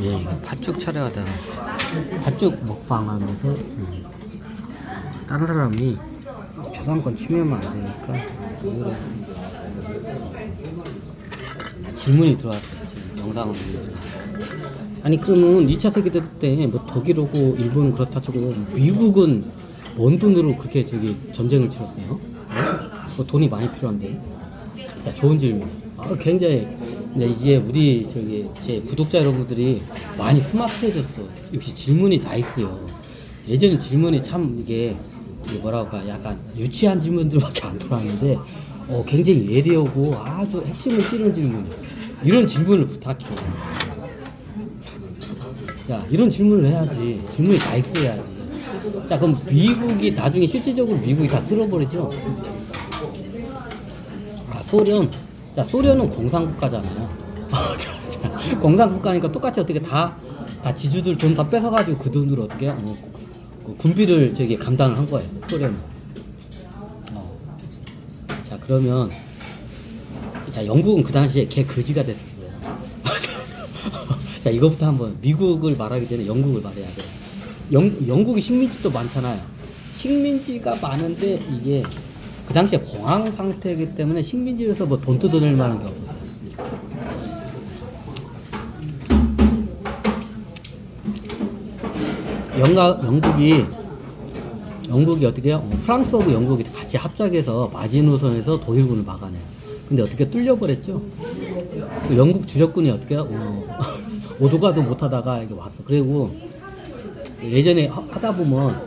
예, 이거 팥죽 촬영하다가 팥죽 먹방하면서 다른 사람이 저작권 침해하면 안 되니까 질문이 들어왔어요. 지금 영상을 보면서. 아니 그러면 2차 세계대전 때 뭐 독일하고 일본은 그렇다 치고 미국은 뭔 돈으로 그렇게 저기 전쟁을 치렀어요? 뭐 돈이 많이 필요한데. 자, 좋은 질문. 굉장히 이제 우리 저기 제 구독자 여러분들이 많이 스마트해졌어. 역시 질문이 나이스요. 예전에 질문이 참 이게 뭐랄까 약간 유치한 질문들밖에 안 돌아왔는데 굉장히 예리하고 아주 핵심을 찌르는 질문. 이런 질문을 부탁해. 야, 이런 질문을 해야지. 질문이 나이스해야지. 자, 그럼 미국이 나중에 실질적으로 미국이 다 쓸어버리죠. 소련. 자, 소련은 공산국가잖아요. 자, 공산국가니까 똑같이 어떻게 다 지주들 돈 다 뺏어가지고 그 돈으로 어떻게 군비를 저기 감당을 한 거예요. 소련은. 자, 그러면 자, 영국은 그 당시에 개 거지가 됐었어요. 자, 이거부터 한번 미국을 말하기 전에 영국을 말해야 돼요. 영국이 식민지도 많잖아요. 식민지가 많은데 이게 그 당시에 공황 상태이기 때문에 식민지에서 뭐 돈 뜯어낼 만한 게 없었어요. 영국이 어떻게 해요? 프랑스하고 영국이 같이 합작해서 마지노선에서 독일군을 막아내요. 근데 어떻게 뚫려버렸죠? 그 영국 주력군이 어떻게 해요? 오도가도 못하다가 이게 왔어. 그리고 예전에 하다 보면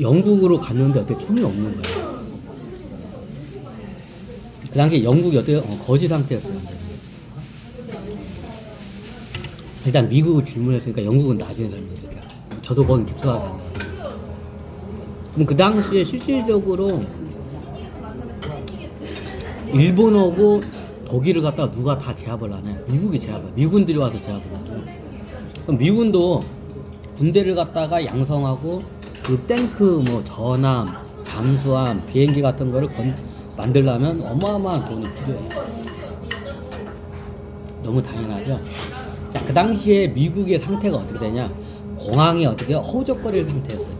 영국으로 갔는데 어떻게 총이 없는 거예요. 그 당시에 영국이 어때요? 거지 상태였어요. 일단 미국을 질문했으니까 영국은 나중에 설명드릴게요. 저도 거기 깊숙하게 안 가요. 그럼 그 당시에 실질적으로 일본하고 독일을 갖다가 누가 다 제압을 하냐? 미국이 제압을. 미군들이 와서 제압을 하죠. 그럼 미군도 군대를 갖다가 양성하고 그 탱크, 뭐 전함, 잠수함, 비행기 같은 거를 만들려면 어마어마한 돈이 필요해요. 너무 당연하죠. 자, 그 당시에 미국의 상태가 어떻게 되냐? 공항이 어떻게 허우적거릴 상태였어요.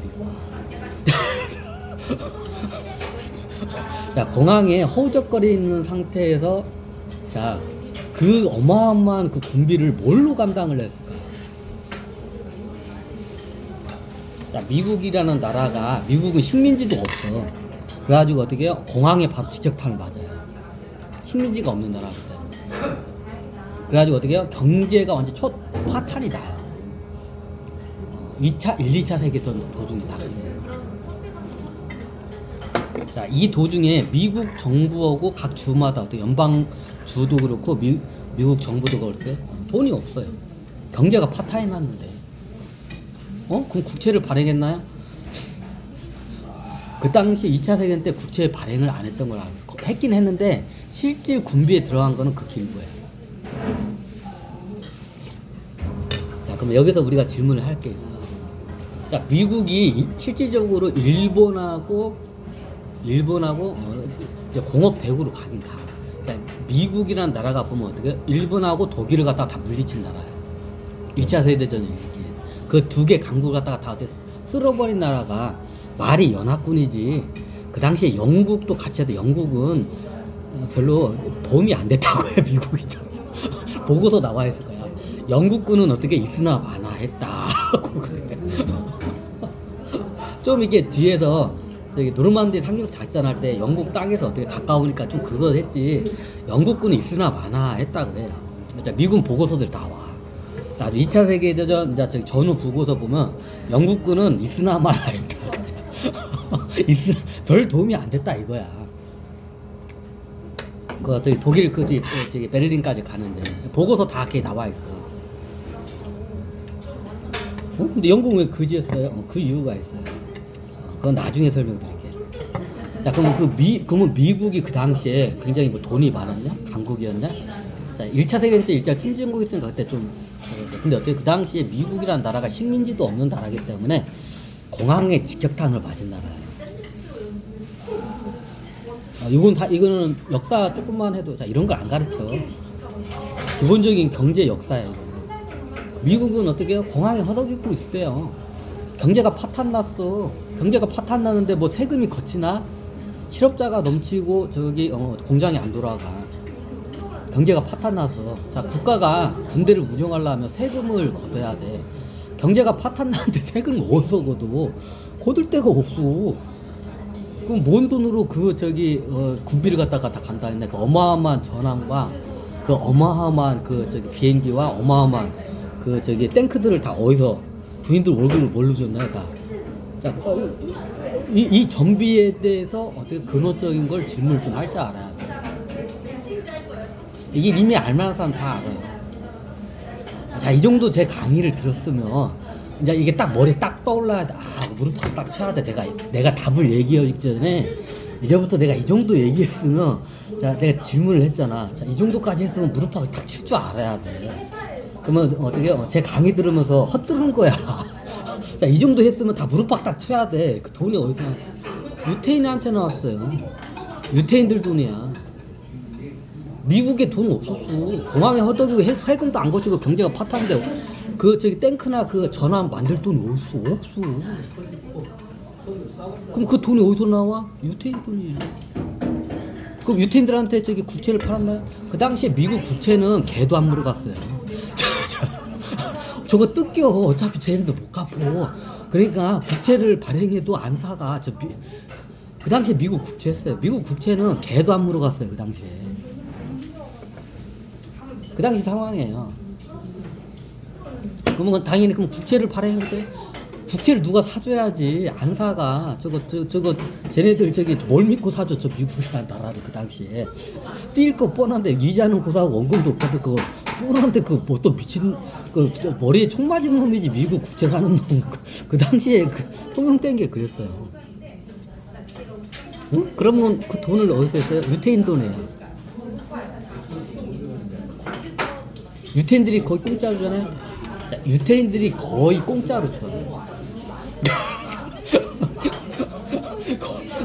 자, 공항에 허우적거리는 상태에서 자, 그 어마어마한 그 군비를 뭘로 감당을 했을까? 자, 미국이라는 나라가 미국은 식민지도 없어. 그래가지고 어떻게 해요? 공항에 바로 직격탄을 맞아요. 식민지가 없는 나라거든. 그래가지고 어떻게 해요? 경제가 완전 파탄이 나요. 1, 2차 세계대전 도중에 나거든요. 자, 이 도중에 미국 정부하고 각 주마다 또 연방 주도 그렇고 미국 정부도 그렇고 돈이 없어요. 경제가 파탄이 났는데. 그럼 국채를 발행했나요? 그 당시 2차 세계대전 때 국채 발행을 안 했던 걸 알고 했긴 했는데 실질 군비에 들어간 거는 극히 일부예요. 자, 그럼 여기서 우리가 질문을 할 게 있어요. 자, 미국이 실질적으로 일본하고 이제 공업 대국으로 가긴 가. 그러니까 미국이라는 나라가 보면 어떻게 일본하고 독일을 갖다가 다 물리친 나라예요. 2차 세계대전에 그 두 개 강국을 갖다가 다 쓸어버린 나라가 말이 연합군이지. 그 당시에 영국도 같이 해도 영국은 별로 도움이 안 됐다고 해요. 미국이 보고서 나와 있을 거야. 영국군은 어떻게 있으나 마나 했다. 그래. 좀 이게 뒤에서 저기 노르만디 상륙 작전할 때 영국 땅에서 어떻게 가까우니까 좀 그거 했지. 영국군은 있으나 마나 했다 그래요. 자, 미군 보고서들 나와. 자, 2차 세계대전 이제 저기 전후 보고서 보면 영국군은 있으나 마나 했다. 별 도움이 안 됐다 이거야. 그 독일 저기 베를린까지 가는데 보고서 다 이렇게 나와 있어. 근데 영국은 왜 거지였어요? 그 이유가 있어요. 그건 나중에 설명드릴게요. 자, 그러면 미국이 그 당시에 굉장히 뭐 돈이 많았냐? 강국이었냐? 자, 1차 세계대전 때 일단 신진국이 있으니까 그때 좀 근데 어떻게 그 당시에 미국이라는 나라가 식민지도 없는 나라이기 때문에 공항에 직격탄을 맞은 나라예요. 이거는 역사 조금만 해도 자, 이런 걸 안 가르쳐. 기본적인 경제 역사예요. 미국은 어떻게 해요? 공항에 허덕이고 있대요. 경제가 파탄 났어. 경제가 파탄 나는데 뭐 세금이 거치나? 실업자가 넘치고 저기 공장이 안 돌아가. 경제가 파탄 나서. 자, 국가가 군대를 운영하려면 세금을 걷어야 돼. 경제가 파탄 나는데 세금을 어디서 걷어? 거둘 데가 없어. 그럼 뭔 돈으로 그 저기 군비를 갖다가 다 간다 했네. 그 어마어마한 전함과 그 어마어마한 그 저기 비행기와 어마어마한 그 저기 탱크들을 다 어디서 군인들 월급을 뭘로 줬나요? 다. 자, 이 정비에 대해서 어떻게 근원적인 걸 질문을 좀 할 줄 알아야 돼. 이게 이미 알만한 사람 다 알아요. 자, 이 정도 제 강의를 들었으면 이제 이게 딱 머리에 딱 떠올라야 돼. 아, 무릎을 딱 쳐야 돼. 내가 답을 얘기하기 전에 이제부터 내가 이 정도 얘기했으면, 자, 내가 질문을 했잖아. 자, 이 정도까지 했으면 무릎팍을 딱 칠 줄 알아야 돼. 그러면 어떻게 제 강의 들으면서 헛들은 거야. 자, 이 정도 했으면 다 무릎팍 딱 쳐야 돼. 그 돈이 어디서 나왔어? 유태인한테 나왔어요. 유태인들 돈이야. 미국에 돈 없었어. 공항에 허덕이고 세금도 안 거치고 경제가 파탄데 그 저기 탱크나 그 전함 만들 돈 어딨어? 없어. 그럼 그 돈이 어디서 나와? 유태인 돈이에요. 그럼 유태인들한테 저기 국채를 팔았나요? 그 당시에 미국 국채는 개도 안 물어갔어요. 저거 뜯겨. 어차피 쟤네들 못 갚고. 그러니까 국채를 발행해도 안 사가. 그 당시에 미국 국채였어요. 미국 국채는 개도 안 물어갔어요. 그 당시에. 그 당시 상황이에요. 그러면 당연히 그럼 국채를 발행해도 돼? 국채를 누가 사줘야지. 안 사가. 저거 쟤네들 저기 뭘 믿고 사줘? 저 미국이라는 나라를 그 당시에. 뛸 거 뻔한데 이자는 고사하고 원금도 없거든. 그거 뻔한데 그 뭐 또 미친 그 머리에 총 맞은 놈이지. 미국 국채 사는 놈. 그 당시에 그 통용된 게 그랬어요. 응? 그러면 그 돈을 어디서 했어요? 유태인 돈이에요. 유태인들이 거의 공짜로 주잖아요. 유태인들이 거의 공짜로 줘요.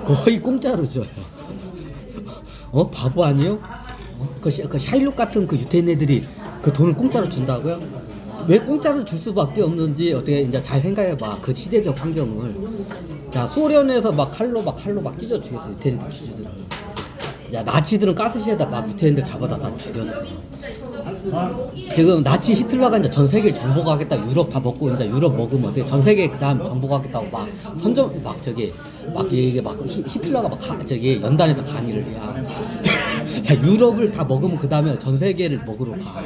거의 공짜로 줘요. 바보 아니요? 그 샤일록 같은 그 유태인 애들이 그 돈을 공짜로 준다고요? 왜 공짜로 줄 수밖에 없는지 어떻게 이제 잘 생각해봐. 그 시대적 환경을. 자, 소련에서 막 칼로 찢어 죽였어. 유태인들 주주들을. 야, 나치들은 가스시에다 막 유태인들 잡아다 다 죽였어. 지금 나치 히틀러가 이제 전 세계를 정복하겠다. 유럽 다 먹고 이제 유럽 먹으면 어떻게 전 세계 그다음 정복하겠다고 막 선전 막 저기 막 이게 막 히틀러가 막 저기 연단에서 강의를 해야. 자, 유럽을 다 먹으면 그다음에 전 세계를 먹으러 가.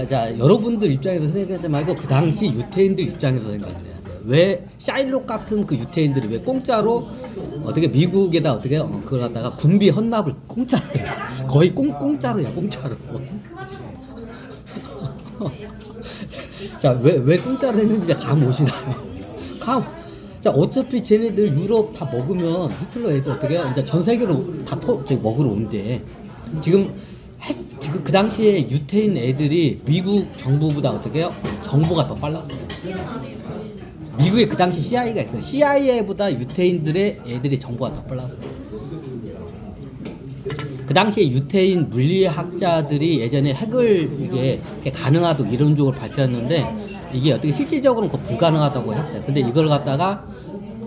자, 여러분들 입장에서 생각하지 말고 그 당시 유태인들 입장에서 생각해야 돼. 왜 샤일록 같은 그 유태인들이 왜 공짜로 어떻게 미국에다 어떻게 그걸 갖다가 군비 헌납을 공짜로 거의 공짜로야. 자, 왜 공짜로 했는지 감 오시나요? 자, 어차피 쟤네들 유럽 다 먹으면 히틀러 애들 어떻게 이제 전 세계로 다 먹으러 온대. 지금 그 당시에 유태인 애들이 미국 정부보다 어떻게 해요? 정보가 더 빨랐어요. 미국에 그 당시 CIA가 있어요. CIA보다 유태인들의 애들이 정보가 더 빨랐어요. 그 당시에 유태인 물리학자들이 예전에 핵을 이게 가능하다고 이론적으로 밝혔는데 이게 어떻게 실질적으로는 불가능하다고 했어요. 근데 이걸 갖다가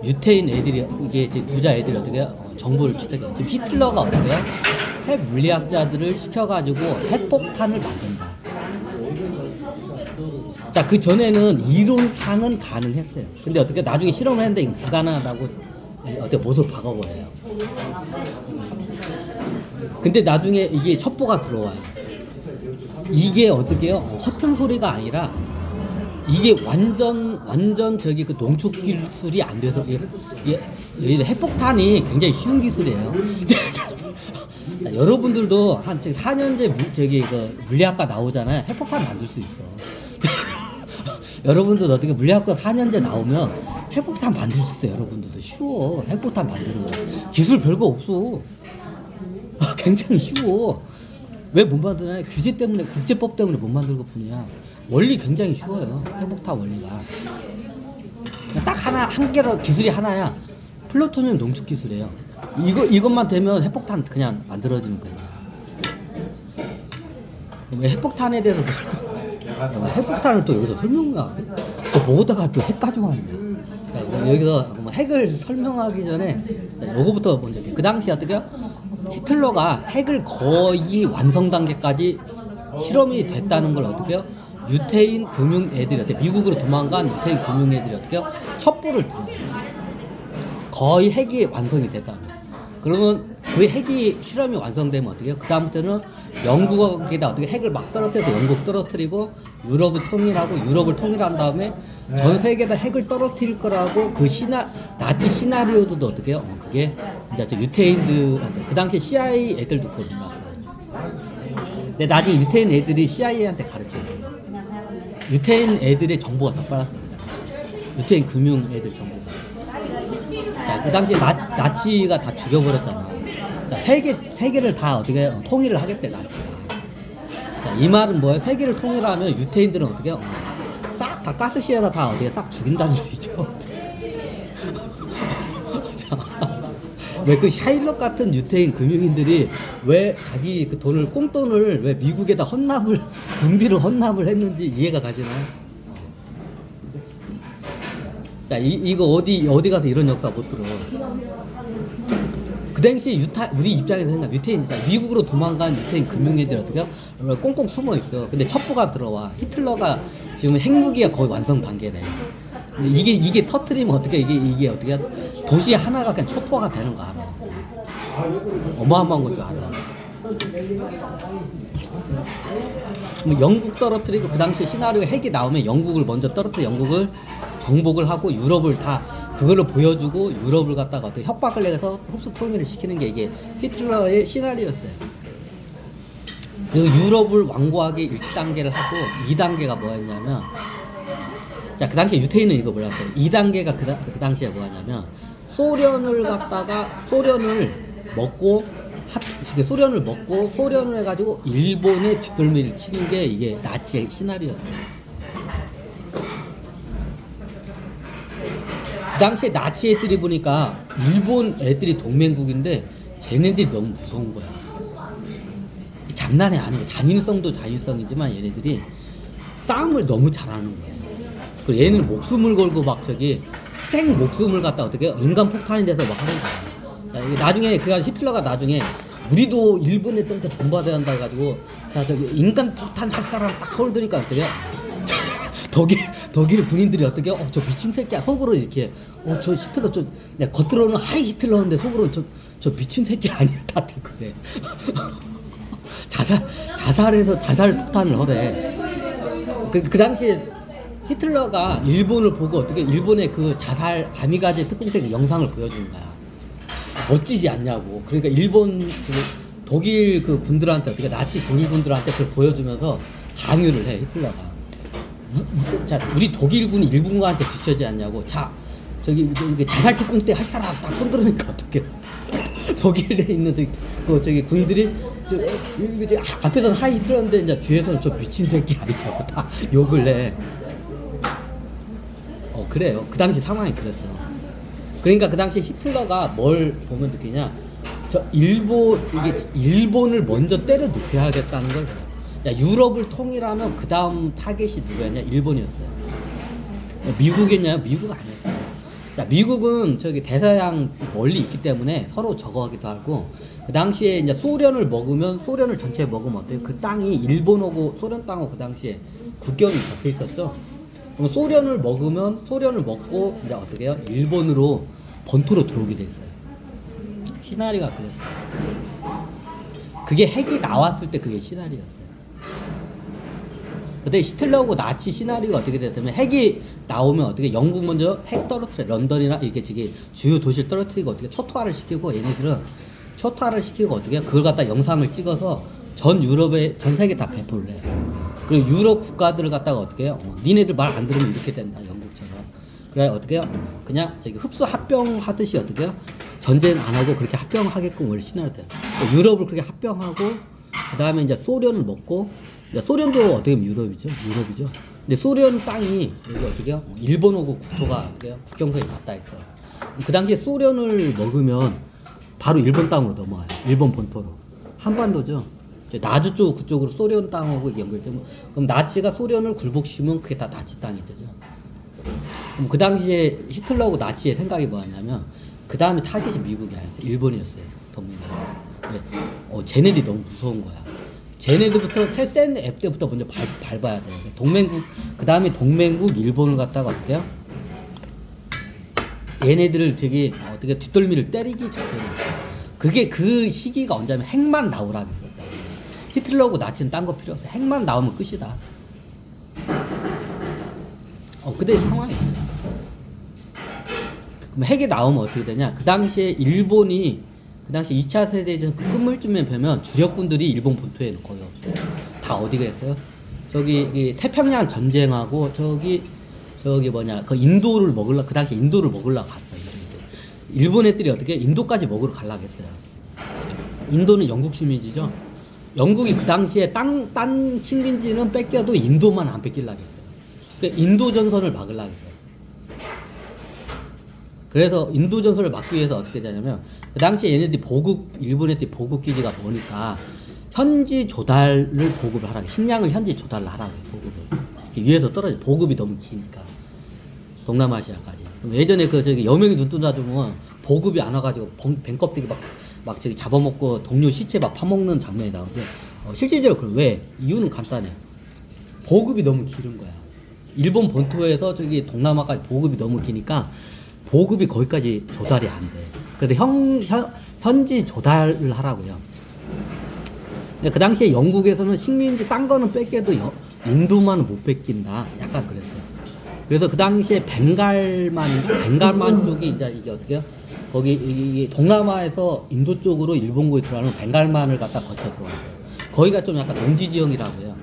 유태인 애들이 이게 부자 애들이 어떻게 정보를 취득해요. 지금 히틀러가 어떻게 해요? 핵 물리학자들을 시켜가지고 핵폭탄을 만든다. 자, 그 전에는 이론상은 가능했어요. 근데 어떻게 나중에 실험을 했는데 이거 불가능하다고 어떻게 못을 박아버려요. 근데 나중에 이게 첩보가 들어와요. 이게 어떻게 해요? 허튼 소리가 아니라 이게 완전 저기 그 농축 기술이 안 돼서 핵폭탄이 굉장히 쉬운 기술이에요. 여러분들도 한 4년제 저기 그 물리학과 나오잖아요. 핵폭탄 만들 수 있어. 여러분들도 어떻게 물리학과 4년제 나오면 핵폭탄 만들 수 있어요. 여러분들도 쉬워. 핵폭탄 만드는 거 기술 별거 없어. 굉장히 쉬워. 왜 못 만드냐? 규제 때문에, 국제법 때문에 못 만들 것 뿐이야. 원리 굉장히 쉬워요. 핵폭탄 원리가 딱 한 개로 기술이 하나야. 플루토늄 농축 기술이에요. 이것만 되면 핵폭탄 그냥 만들어지는 거예요. 핵폭탄에 대해서 핵폭탄을 또 여기서 설명하지? 또 뭐다가 또 핵 가지고 왔냐? 여기서 뭐 핵을 설명하기 전에 요거부터 먼저 그 당시 어떻게 히틀러가 핵을 거의 완성 단계까지 실험이 됐다는 걸 어떻게 해요? 유태인 금융 애들이 어떻게 미국으로 도망간 유태인 금융 애들이 어떻게 해요? 첩보를 들어요. 거의 핵이 완성이 됐다. 그러면 그 핵이 실험이 완성되면 어떻게 해요? 그 다음부터는 영국에다 어떻게 핵을 막 떨어뜨려서 영국 떨어뜨리고 유럽을 통일하고 유럽을 통일한 다음에 전 세계에다 핵을 떨어뜨릴 거라고 그 나치 시나리오도 어떻게 해요? 그게 이제 저 유태인들 그 당시 CIA 애들도 그걸 몰랐어요. 근데 나중에 유태인 애들이 CIA한테 가르쳐요. 유태인 애들의 정보가 다 빨았습니다. 유태인 금융 애들 정보가. 자, 그 당시에 나치가 다 죽여버렸잖아. 자, 세계를 다 어떻게 통일을 하겠대, 나치가. 자, 이 말은 뭐야? 세계를 통일하면 유태인들은 어떻게 해요? 싹 다 가스시에다 다 어떻게 싹 죽인다는 소리죠. 왜 그 샤일록 같은 유태인 금융인들이 왜 자기 그 돈을 꽁돈을 왜 미국에다 군비를 헌납을 했는지 이해가 가시나요? 자, 이거 어디 가서 이런 역사 못 들어. 그 당시 우리 입장에서 생각 유태인 미국으로 도망간 유태인 금융애들 어떻게 해요? 꽁꽁 숨어 있어. 근데 첩보가 들어와. 히틀러가 지금 핵무기가 거의 완성 단계네. 이게 터트리면 어떻게 이게 어떻게 도시 하나가 그냥 초토화가 되는 거 알아. 어마어마한 걸 줄 알아. 영국 떨어뜨리고 그 당시 시나리오 핵이 나오면 영국을 먼저 떨어뜨려 영국을 정복을 하고 유럽을 다 그거를 보여주고 유럽을 갖다가 어떻게 협박을 해서 흡수 통일을 시키는 게 이게 히틀러의 시나리오였어요. 그리고 유럽을 완고하게 1단계를 하고 2단계가 뭐였냐면 자, 그 당시에 유태인은 이거 몰랐어요. 2단계가 그 당시에 뭐였냐면 소련을 먹고 소련을 해가지고 일본의 뒷덜미를 치는 게 이게 나치의 시나리오였어요. 그 당시에 나치 애들이 보니까 일본 애들이 동맹국인데 쟤네들이 너무 무서운 거야. 장난이 아니고 잔인성도 잔인성이지만 얘네들이 싸움을 너무 잘하는 거야. 그리고 얘는 목숨을 걸고 막 생 목숨을 갖다 어떻게 인간 폭탄이 돼서 막 하는 거야. 자, 이게 나중에 히틀러가 나중에 우리도 일본 애들한테 본받아야 한다 해가지고 인간 폭탄 할 사람 딱 서울 드니까 어떻게 독일 군인들이 어떻게 저 미친 새끼야 속으로 이렇게 저 히틀러 겉으로는 하이 히틀러인데 속으로 저 미친 새끼 아니야 다들 그래. 자살 폭탄을 하래. 그 당시에 히틀러가 일본을 보고 어떻게 일본의 그 자살 가미가제 특공대 영상을 보여주는 거야. 멋지지 않냐고. 그러니까 독일 그 군들한테 어떻게 나치 독일 군들한테 그걸 보여주면서 강요를 해 히틀러가. 자, 우리 독일군이 일본군한테 뒤처지 않냐고. 자, 자살 특공대 할 사람 딱 손들으니까 어떻게 독일에 있는 군인들이 앞에서는 하이 히틀러인데 이제 뒤에서는 저 미친 새끼 아니냐고 다 욕을 해. 그래요. 그 당시 상황이 그랬어. 그러니까 그 당시 히틀러가 뭘 보면 느끼냐? 일본을 먼저 때려 눕혀야겠다는 걸. 야, 유럽을 통일하면 그 다음 타겟이 누구였냐? 일본이었어요. 미국이었냐요? 미국 아니었어요. 자, 미국은 대서양 멀리 있기 때문에 서로 저거하기도 하고, 그 당시에 이제 소련을 전체 먹으면 어때요? 그 땅이 일본하고 소련 땅하고 그 당시에 국경이 잡혀 있었죠. 그럼 소련을 먹고 이제 어떻게 해요? 일본으로 본토로 들어오게 됐어요. 시나리오가 그랬어요. 그게 핵이 나왔을 때 그게 시나리오였어요. 근데 히틀러하고 나치 시나리오가 어떻게 됐냐면 핵이 나오면 어떻게 영국 먼저 핵 떨어뜨려 런던이나 이렇게 주요 도시를 떨어뜨리고 어떻게 초토화를 시키고 얘네들은 초토화를 시키고 어떻게 그걸 갖다 영상을 찍어서 전 세계 다 배포를 해. 그리고 유럽 국가들을 갖다가 어떻게 해요? 니네들 말 안 들으면 이렇게 된다 영국처럼. 그래 어떻게 해요? 그냥 흡수 합병하듯이 어떻게 해요? 전쟁 안 하고 그렇게 합병하게끔 원래 시나리오 돼요. 유럽을 그렇게 합병하고 그 다음에 이제 소련을 먹고 소련도 어떻게 보면 유럽이죠. 근데 소련 땅이 여기 어떻게 해요? 일본하고 국토가 어떻게 해요? 국경선이 맞닿아 있어요. 그 당시에 소련을 먹으면 바로 일본 땅으로 넘어와요. 일본 본토로. 한반도죠. 이제 나주 쪽 그쪽으로 소련 땅하고 연결되면 그럼 나치가 소련을 굴복시키면 그게 다 나치 땅이 되죠. 그럼 그 당시에 히틀러하고 나치의 생각이 뭐였냐면 그 다음에 타깃이 미국이 아니었어요. 일본이었어요. 동맹국. 쟤네들이 너무 무서운 거야. 쟤네들부터 센 앱 때부터 먼저 밟아야 돼요. 동맹국 그 다음에 동맹국 일본을 갖다가 어때요? 얘네들을 되게 어떻게 뒷덜미를 때리기 작전을 했어요. 그게 그 시기가 언제냐면 핵만 나오라 그랬어요. 히틀러하고 나치는 딴 거 필요 없어. 핵만 나오면 끝이다. 그때 상황이 있어요. 그럼 핵이 나오면 어떻게 되냐? 그 당시에 일본이 그 당시 2차 세대전 끝물쯤에 뵈면 주력군들이 일본 본토에 거의 없어요. 다 어디가 있어요? 저기 이 태평양 전쟁하고 저기 뭐냐 그 인도를 먹으려 그 당시 인도를 먹으려 갔어요. 일본 애들이 어떻게 인도까지 먹으러 가려고 했어요. 인도는 영국 식민지죠. 영국이 그 당시에 딴 식민지는 뺏겨도 인도만 안 뺏기려고 했어요. 그러니까 인도 전선을 막으려고 했어요. 그래서 인도 전선을 막기 위해서 어떻게 되냐면 그 당시에 얘네들이 일본 애들이 보급 기지가 보니까 현지 조달을 보급을 하라고 식량을 현지 조달을 하라고 해요. 보급을 위에서 떨어져 보급이 너무 기니까 동남아시아까지. 그럼 예전에 저기 여명이 눈뜬다 보면 보급이 안 와가지고 뱀 껍데기 막 저기 잡아먹고 동료 시체 막 파먹는 장면이 나오죠. 실질적으로 왜? 이유는 간단해. 보급이 너무 길은 거야. 일본 본토에서 저기 동남아까지 보급이 너무 기니까 보급이 거기까지 조달이 안 돼. 그래서 현지 조달을 하라고요. 그 당시에 영국에서는 식민지 딴 거는 뺏겨도 인도만은 못 뺏긴다. 약간 그랬어요. 그래서 그 당시에 벵갈만 쪽이 이게 어떻게요? 거기 이 동남아에서 인도 쪽으로 일본군이 들어가는 벵갈만을 갖다 거쳐 들어와요. 거기가 좀 약간 농지 지형이라고 해요.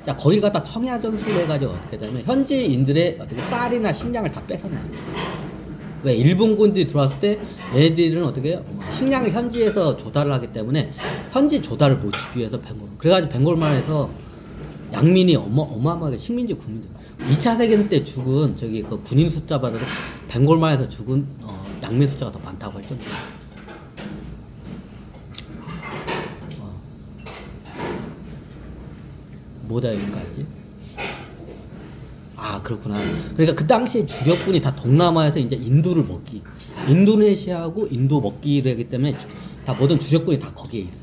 자, 거기를 갖다 청야 전술을 해가지고 어떻게 되냐면 현지인들의 어떻게 쌀이나 식량을 다 뺏어내요. 왜? 일본군들이 들어왔을 때 얘네들은 어떻게 해요? 식량을 현지에서 조달을 하기 때문에 현지 조달을 못 시키기 위해서 그래가지고 벵골만에서 양민이 어마어마하게 식민지 군인들 2차 세계대 때 죽은 저기 그 군인 숫자 봐도 벵골만에서 죽은 양민 숫자가 더 많다고 할 정도예요. 뭐다 여기까지? 아 그렇구나. 그러니까 그 당시에 주력군이 다 동남아에서 이제 인도를 먹기, 인도네시아하고 인도 먹기를 하기 때문에 다 모든 주력군이 다 거기에 있어.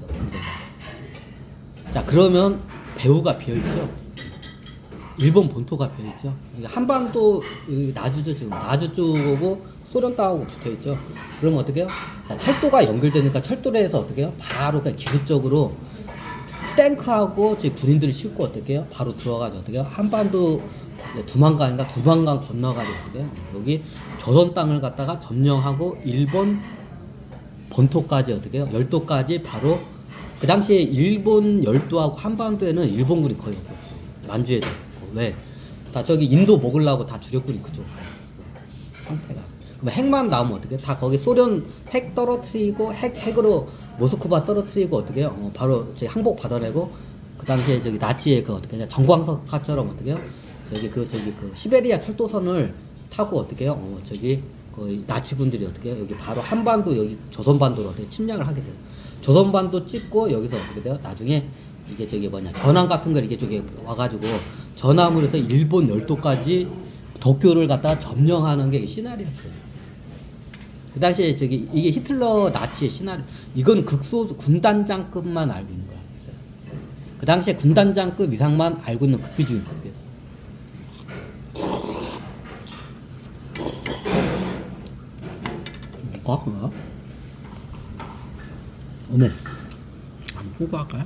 자 그러면 배후가 비어있죠. 일본 본토가 비어있죠. 한반도 나주죠. 지금 나주 쪽하고 소련 땅하고 붙어있죠. 그러면 어떻게 해요? 자, 철도가 연결되니까 철도에서 어떻게 해요? 바로 그냥 기술적으로 탱크하고 제 군인들을 싣고 어떻게 해요? 바로 들어가죠. 어떻게 해요? 한반도 두만강인가 두만강 건너가지고 어떻게 해요? 여기 조선 땅을 갖다가 점령하고 일본 본토까지 어떻게 해요? 열도까지 바로 그 당시에 일본 열도하고 한반도에는 일본군이 거의 없었어요. 만주에도 없고. 왜? 다 저기 인도 먹으려고 다 주력군이 그쪽으로 가요. 상태가. 그럼 핵만 나오면 어떻게 해? 다 거기 소련 핵 떨어뜨리고 핵으로 모스크바 떨어뜨리고 어떻게 해요? 바로 저기 항복 받아내고 그 당시에 저기 나치의 그 어떻게 냐 정광석화처럼 어떻게 해요? 저기 그 시베리아 철도선을 타고 어떻게 해요? 저기 거의 나치군들이 어떻게 해요? 여기 바로 한반도 여기 조선반도로 어떻게 침략을 하게 돼요. 조선반도 찍고 여기서 어떻게 돼요? 나중에 이게 저기 뭐냐 전함 같은 걸 이게 저기 와가지고 전함으로 해서 일본 열도까지 도쿄를 갖다 점령하는 게 시나리오였어요. 그 당시에 저기 이게 히틀러 나치의 시나리오. 이건 군단장급만 알고 있는 거야. 그 당시에 군단장급 이상만 알고 있는 극비 중인 극비였어. 뭐야? 어머. 호구할까요?